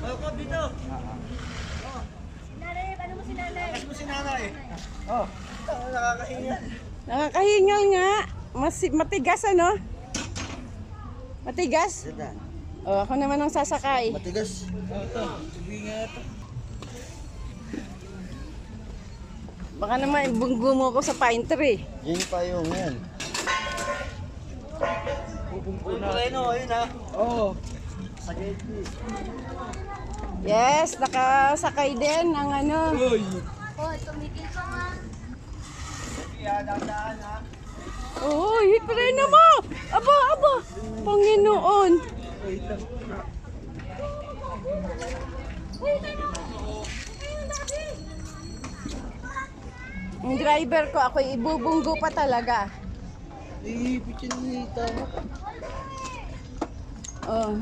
Welcome dito. Nanay, ano mo si nanay? Kas mo si nanay. Oh, nakakahinga. Nakakahingal nga. Matigas ano? Matigas? Oh, ako naman ang sasakay. Matigas. Ito, tubi nga ito. Baka naman ibunggo mo ko sa pine tree. Yun pa yung yan. Pupungko na. Ayun ha. Oo. Sa gate. Yes, nakasakay din ng ano. Uy. Oh, tumigil ka nga. Dadaan ha. Oh, hit preno mo! Aba, aba! Panginoon! Wait lang. Ang driver ko, ako ibubunggo pa talaga. Ipichin nito. Oh.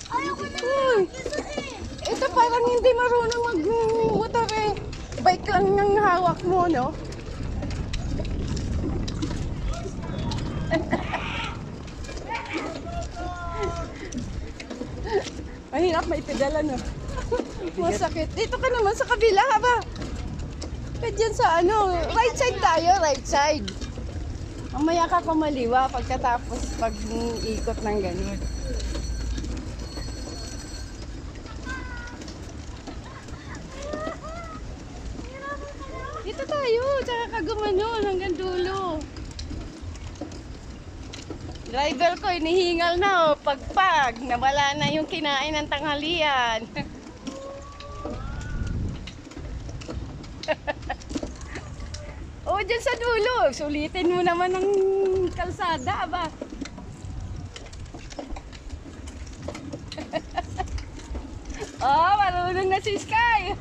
Ayoko na. Uy, ito parang hindi marunong mag-motor eh. Bike lang ng hawak mo, no? Mahirap maipedala, no? Masakit. Dito ka naman sa kabila, ba? Dyan sa ano, right side tayo, right side. Mamaya ka kumaliwa pagkatapos pag-ikot ng ganun. Dito tayo, tsaka ka gumano hanggang dulo. Driver ko, inihingal na pagpag. Nawala na yung kinain ng tanghalian. Dyan sa dulo. Sulitin mo naman ng kalsada, aba. Marunong na si Sky.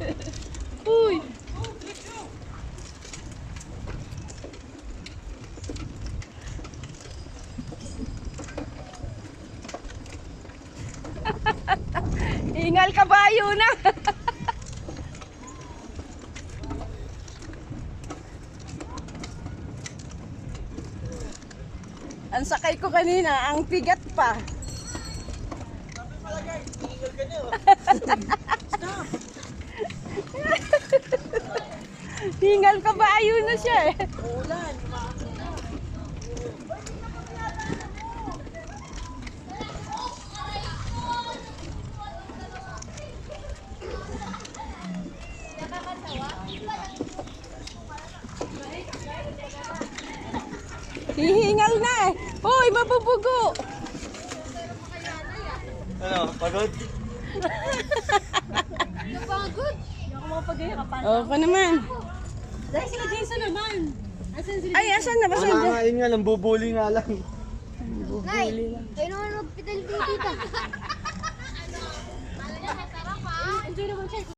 Uy. Ingal kabayo na. Ang sakay ko kanina, ang bigat pa. Hingal kabayo na siya eh. Ulan. Hihingal na eh. Hoy, mabubugo. Ano, pagod? Napagod. Hindi ako mapag-ihirapan. Ako naman. Dahil sila Jason naman. Asan sila? Ay, asan na ba siya? Nangangain nga lang, bubuli nga lang. Nay, kayo naman magpidal dito. Ano? Malala, masarap ha? Enjoy naman siya.